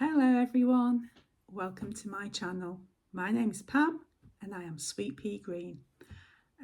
Hello everyone, welcome to my channel. My name is Pam and I am Sweet Pea Green.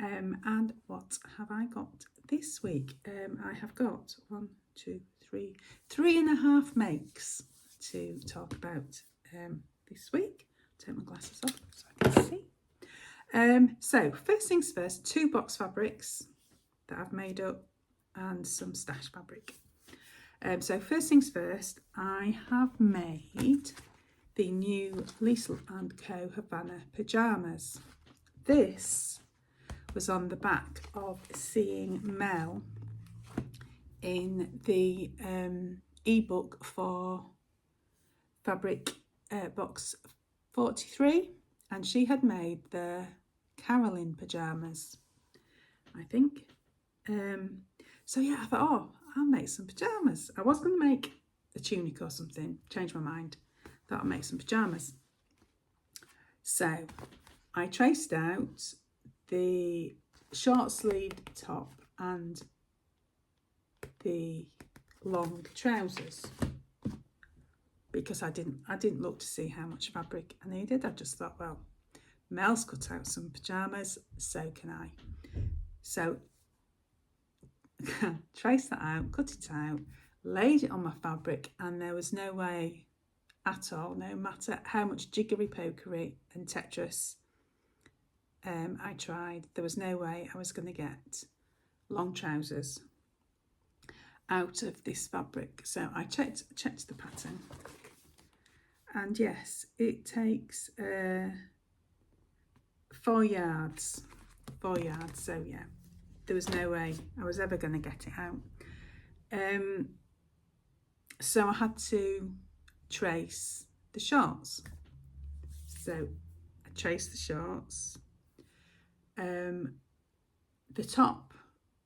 And what have I got this week? I have got 3.5 makes to talk about this week. Take my glasses off so I can see. So first things first, 2 box fabrics that I've made up and some stash fabric. So first things first, I have made the new Liesl Co Havana pyjamas. This was on the back of seeing Mel in the ebook for fabric box 43, and she had made the Caroline pyjamas, I think. So yeah, I thought, oh, I'll make some pyjamas. I was going to make a tunic or something, changed my mind, thought I'd make some pyjamas. So I traced out the short sleeved top and the long trousers because I didn't look to see how much fabric I needed. I just thought, well, Mel's cut out some pyjamas, so can I. So traced that out, cut it out, laid it on my fabric, and there was no way at all, no matter how much jiggery pokery and Tetris I tried, there was no way I was going to get long trousers out of this fabric. So I checked the pattern, and yes, it takes 4 yards. So yeah, there was no way I was ever going to get it out. So I had to trace the shorts. So I traced the shorts. The top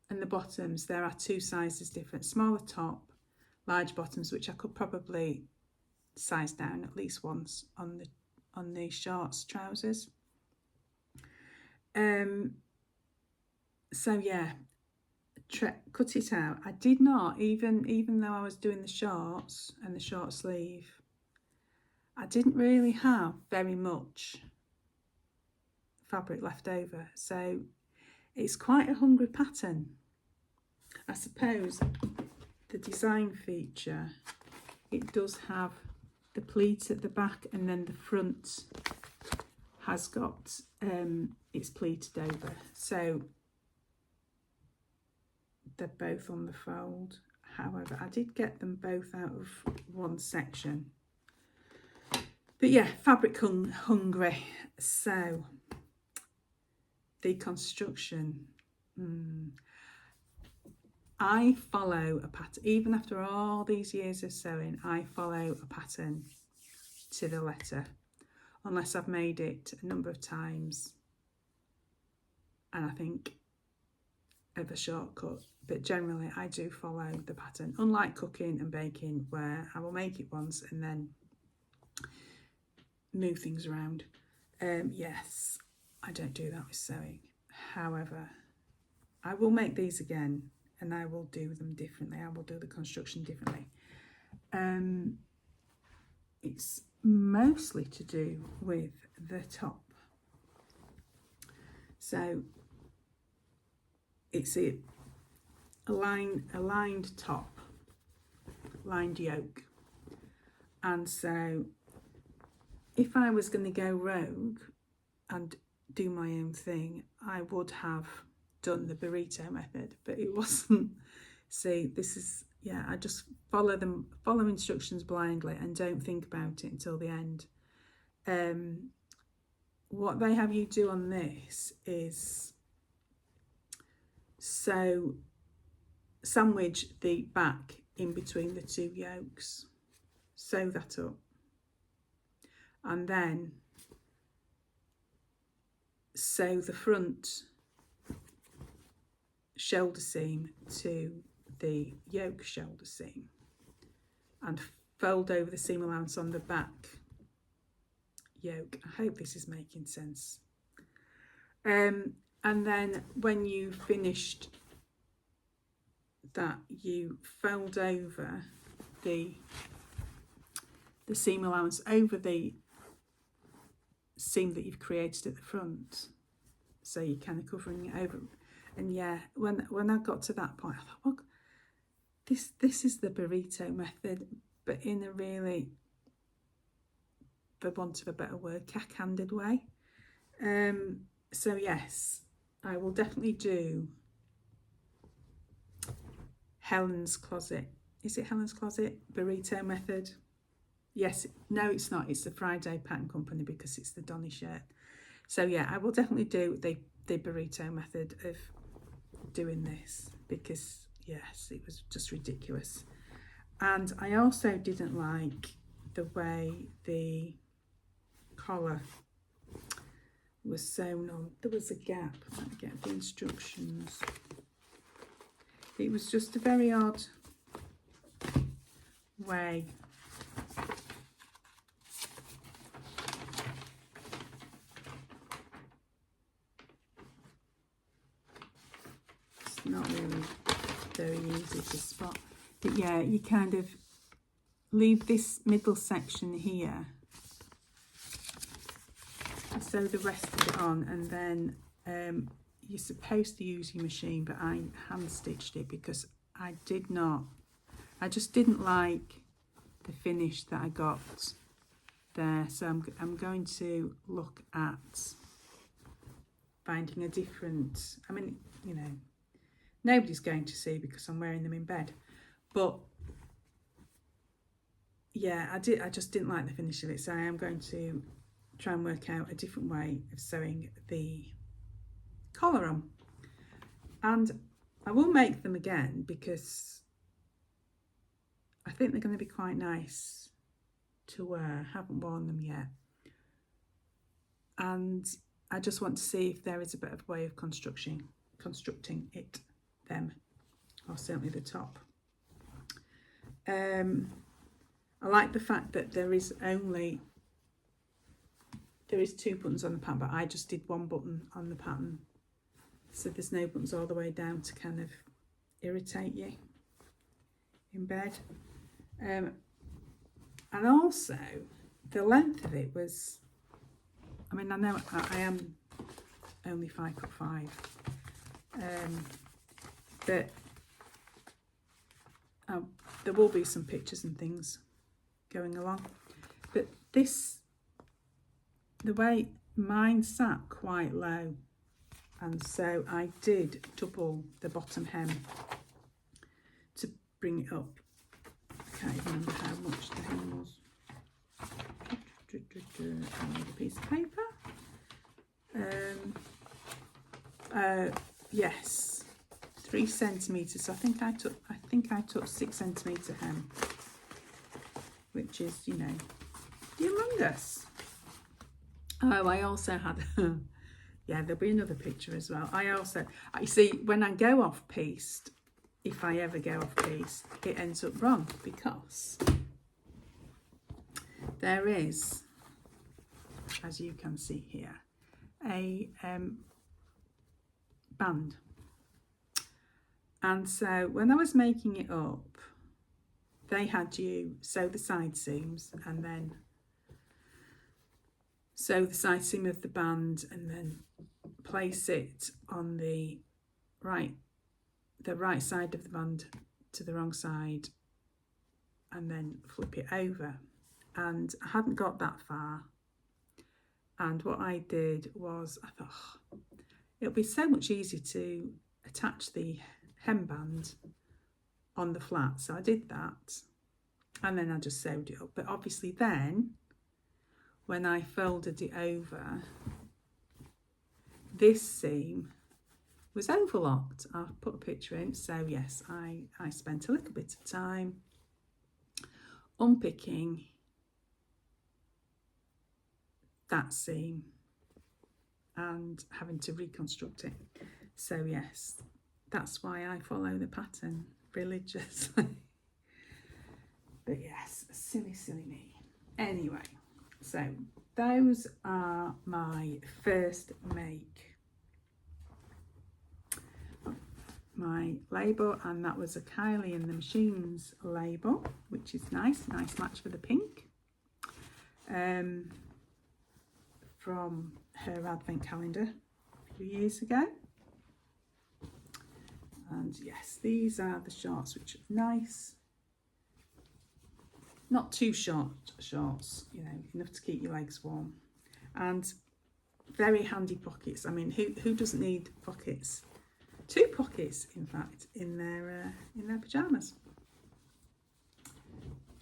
and the bottoms, there are 2 sizes different. Smaller top, large bottoms, which I could probably size down at least once on the shorts trousers. So yeah, cut it out. I did not, even though I was doing the shorts and the short sleeve, I didn't really have very much fabric left over. So it's quite a hungry pattern. I suppose the design feature, it does have the pleat at the back, and then the front has got it's pleated over. So they're both on the fold. However, I did get them both out of one section. But yeah, fabric hungry. So the construction, I follow a pattern. Even after all these years of sewing, I follow a pattern to the letter, unless I've made it a number of times and I think of a shortcut. But generally I do follow the pattern, unlike cooking and baking, where I will make it once and then move things around. Yes, I don't do that with sewing. However, I will make these again and I will do them differently. I will do the construction differently. It's mostly to do with the top. So it's a lined top, lined yoke. And so if I was going to go rogue and do my own thing, I would have done the burrito method, but it wasn't. See, this is, yeah, I just follow instructions blindly and don't think about it until the end. What they have you do on this is sandwich the back in between the 2 yokes, sew that up, and then sew the front shoulder seam to the yoke shoulder seam and fold over the seam allowance on the back yoke. I hope this is making sense. And then when you've finished that, you fold over the the seam allowance over the seam that you've created at the front, so you're kind of covering it over. And yeah, when I got to that point, I thought, well, this is the burrito method, but in a really, for want of a better word, cack-handed way. So yes, I will definitely do Helen's Closet. Is it Helen's Closet burrito method? Yes, no, it's not. It's the Friday Pattern Company because it's the Donny shirt. So yeah, I will definitely do the burrito method of doing this because yes, it was just ridiculous. And I also didn't like the way the collar was sewn on. There was a gap. Let me get the instructions. It was just a very odd way. It's not really very easy to spot. But yeah, you kind of leave this middle section here, sew the rest of it on, and then you're supposed to use your machine, but I hand stitched it because I just didn't like the finish that I got there. So I'm going to look at finding a different, I mean, you know, nobody's going to see because I'm wearing them in bed, but yeah, I just didn't like the finish of it, so I am going to try and work out a different way of sewing the collar on. And I will make them again because I think they're going to be quite nice to wear. I haven't worn them yet, and I just want to see if there is a bit of a way of constructing them, or certainly the top. I like the fact that there is 2 buttons on the pattern, but I just did 1 button on the pattern, so there's no buttons all the way down to kind of irritate you in bed. And also the length of it was, I mean, I know I am only 5'5", but there will be some pictures and things going along, but the way mine sat quite low, and so I did double the bottom hem to bring it up. I can't even remember how much the hem was. I need a piece of paper. Yes, 3 centimetres. I think I took 6 centimetre hem, which is, you know, humongous. Oh, I also had, yeah, there'll be another picture as well. I see, when I go off pieced, if I ever go off pieced, it ends up wrong because there is, as you can see here, a band. And so when I was making it up, they had you sew the side seams and then sew the side seam of the band and then place it on the right side of the band to the wrong side and then flip it over. And I hadn't got that far, and what I did was I thought, oh, it'll be so much easier to attach the hemband on the flat, so I did that and then I just sewed it up. But obviously then when I folded it over, this seam was overlocked. I'll put a picture in. So yes, I spent a little bit of time unpicking that seam and having to reconstruct it. So yes, that's why I follow the pattern religiously. But yes, silly me. Anyway, so those are my first make. My label, and that was a Kylie and the Machines label, which is nice match for the pink. from her advent calendar a few years ago. And yes, these are the shorts, which are nice. Not too short shorts, you know, enough to keep your legs warm. And very handy pockets. I mean, who doesn't need pockets? 2 pockets, in fact, in their pyjamas.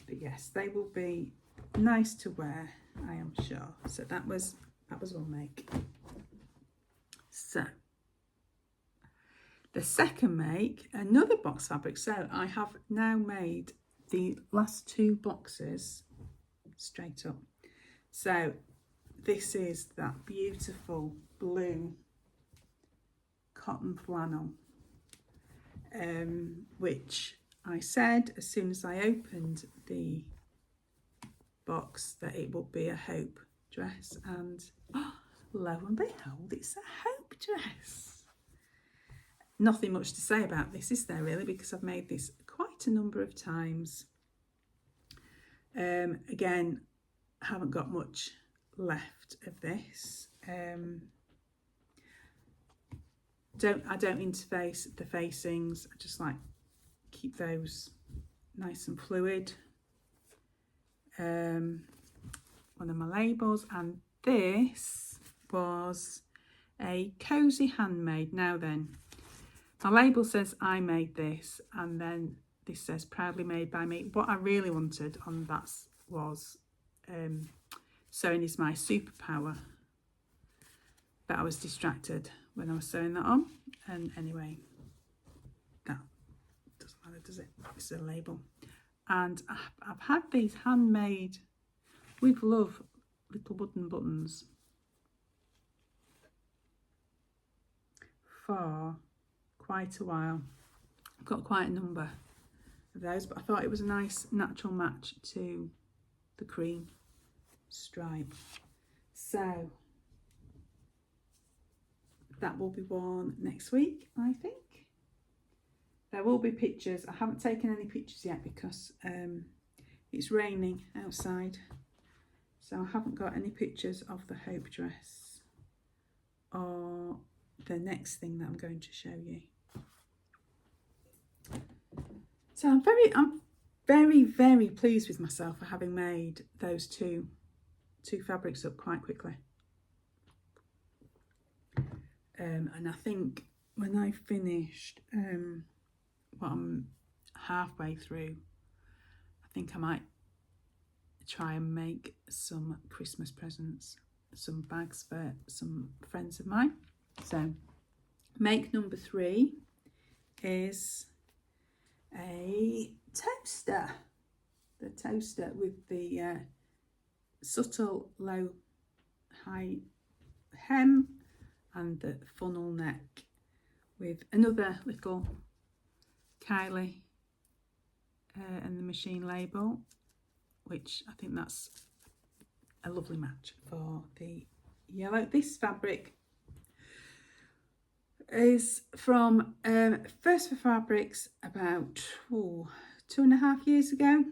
But yes, they will be nice to wear, I am sure. So that was one make. So the second make, another box fabric. So I have now made the last 2 boxes straight up. So this is that beautiful blue cotton flannel, which I said as soon as I opened the box that it would be a Hope dress, and lo and behold, it's a Hope dress. Nothing much to say about this, is there really, because I've made this quite a number of times. Again, I haven't got much left of this. I don't interface the facings. I just like keep those nice and fluid. One of my labels, and this was a cozy handmade. Now then, my label says I made this, and then this says proudly made by me. What I really wanted on that was sewing is my superpower, but I was distracted when I was sewing that on. And anyway, that doesn't matter, does it? It's a label. And I've had these handmade with love little wooden buttons for quite a while. I've got quite a number of those, but I thought it was a nice natural match to the cream stripe. So that will be worn next week, I think. There will be pictures. I haven't taken any pictures yet because it's raining outside, so I haven't got any pictures of the Hope dress or the next thing that I'm going to show you. So I'm very pleased with myself for having made those two fabrics up quite quickly. And I think when I finished what I'm halfway through, I think I might try and make some Christmas presents, some bags for some friends of mine. So make number 3 is a toaster. The toaster with the subtle low high hem and the funnel neck, with another little Kylie and the machine label, which I think that's a lovely match for the yellow. This fabric is from First for Fabrics about 2.5 years ago.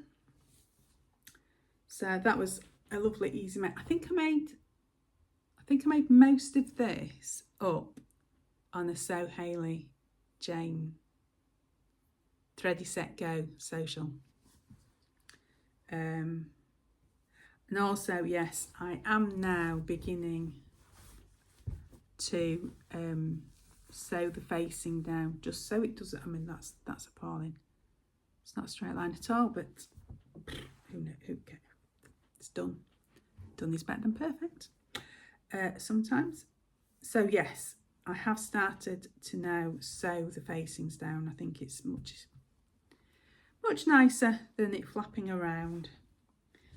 So that was a lovely easy make. I think I made most of this up on a So Hayley Jane Thready Set Go social. And also, yes, I am now beginning to sew the facing down, just so it doesn't, I mean, that's appalling. It's not a straight line at all, but who cares? It's done. Done is better than perfect sometimes. So yes, I have started to now sew the facings down. I think it's much nicer than it flapping around.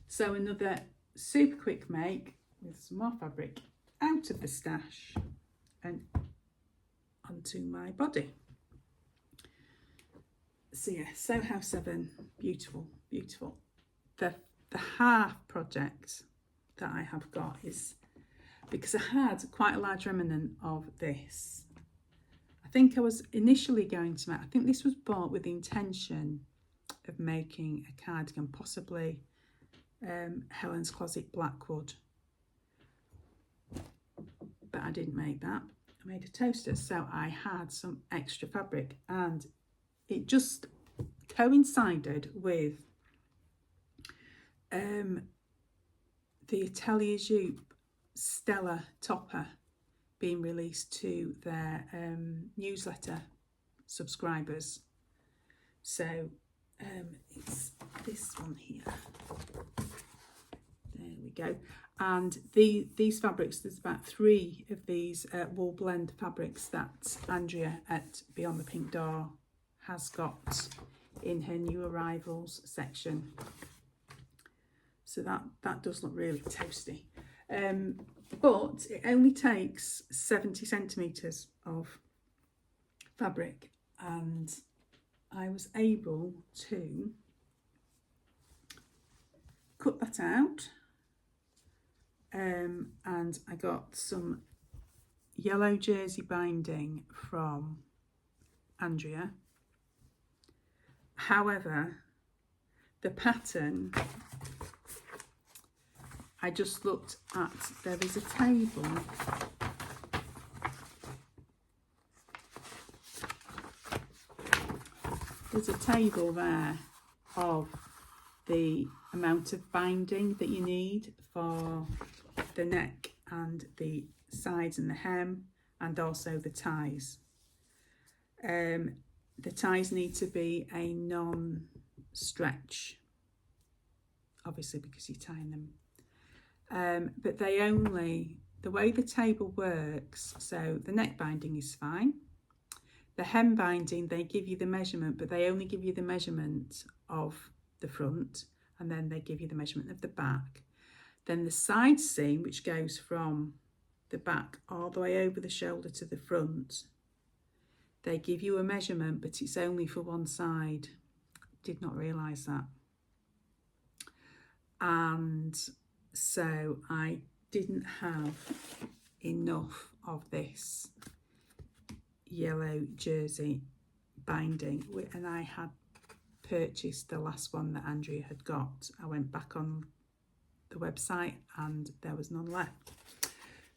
So another super quick make with some more fabric out of the stash and onto my body. So yeah, Sew House 7, beautiful, beautiful. The half project that I have got is, because I had quite a large remnant of this. I think I was initially going to make, I think this was bought with the intention of making a cardigan, possibly Helen's Closet Blackwood, but I didn't make that. I made a toaster, so I had some extra fabric, and it just coincided with the Atelier Jupe Stella topper being released to their newsletter subscribers. So it's this one here. There we go. And these fabrics, there's about 3 of these wool blend fabrics that Andrea at Beyond the Pink Door has got in her new arrivals section. So that does look really toasty. But it only takes 70 centimetres of fabric, and I was able to cut that out, and I got some yellow jersey binding from Andrea. However, the pattern, I just looked at, there is a table there of the amount of binding that you need for the neck and the sides and the hem, and also the ties. The ties need to be a non-stretch, obviously because you're tying them. But they only, the way the table works, so the neck binding is fine. The hem binding, they give you the measurement, but they only give you the measurement of the front, and then they give you the measurement of the back. Then the side seam, which goes from the back all the way over the shoulder to the front, they give you a measurement, but it's only for one side. Did not realise that. And so I didn't have enough of this yellow jersey binding, and I had purchased the last one that Andrea had got. I went back on the website and there was none left.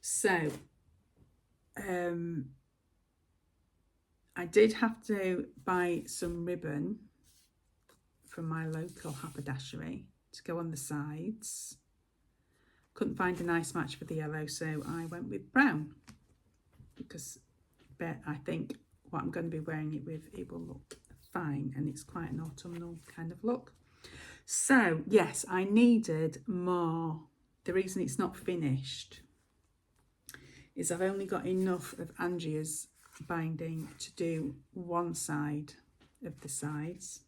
So I did have to buy some ribbon from my local haberdashery to go on the sides. Couldn't find a nice match for the yellow, so I went with brown, because I think what I'm going to be wearing it with, it will look fine, and it's quite an autumnal kind of look. So yes, I needed more. The reason it's not finished is I've only got enough of Andrea's binding to do one side of the sides.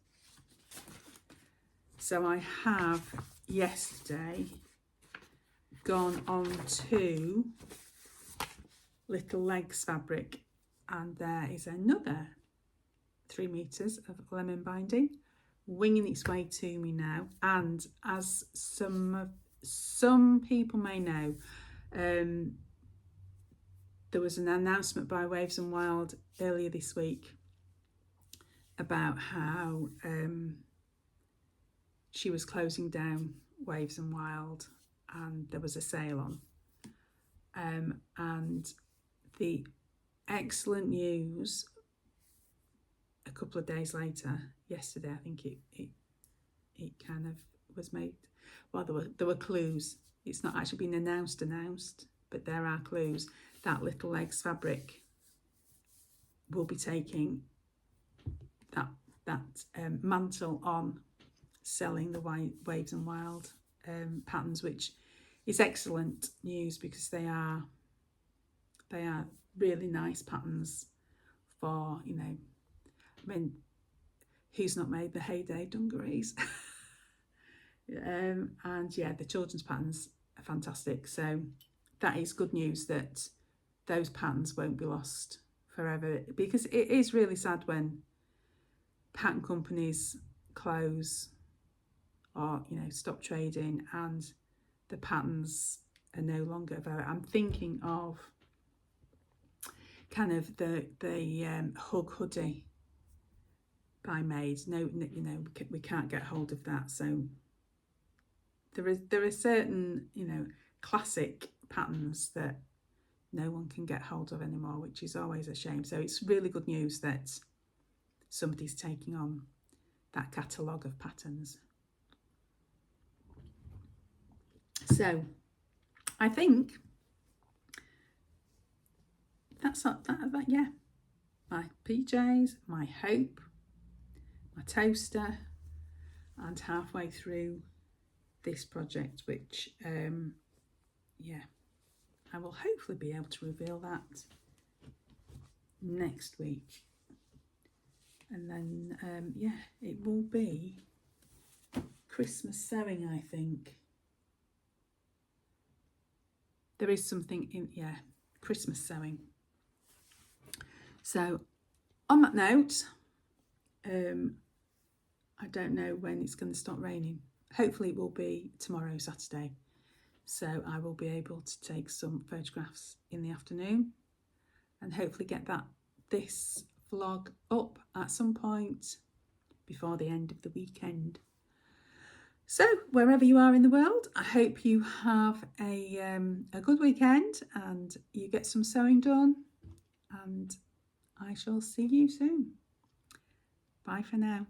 So I have yesterday gone on to Little Legs fabric, and there is another 3 meters of lemon binding winging its way to me now. And as some people may know, there was an announcement by Waves and Wild earlier this week about how she was closing down Waves and Wild, and there was a sale on. And the excellent news a couple of days later, yesterday, I think it kind of was made. Well, there were clues. It's not actually been announced, but there are clues that Little Legs fabric will be taking that mantle on selling the Waves and Wild patterns, which is excellent news, because they are really nice patterns for, you know, I mean, who's not made the heyday dungarees? And yeah, the children's patterns are fantastic. So that is good news that those patterns won't be lost forever, because it is really sad when pattern companies close or, you know, stop trading and the patterns are no longer available. I'm thinking of kind of the Hug hoodie by Made. No, you know, we can't get hold of that, so there are certain, you know, classic patterns that no one can get hold of anymore, which is always a shame. So it's really good news that somebody's taking on that catalogue of patterns. So I think that's that, yeah. My PJs, my hope, my toaster, and halfway through this project, which yeah, I will hopefully be able to reveal that next week. And then yeah, it will be Christmas sewing, I think. There is something in, yeah, Christmas sewing. So on that note, I don't know when it's going to stop raining. Hopefully it will be tomorrow, Saturday. So I will be able to take some photographs in the afternoon and hopefully get this vlog up at some point before the end of the weekend. So wherever you are in the world, I hope you have a good weekend and you get some sewing done, and I shall see you soon. Bye for now.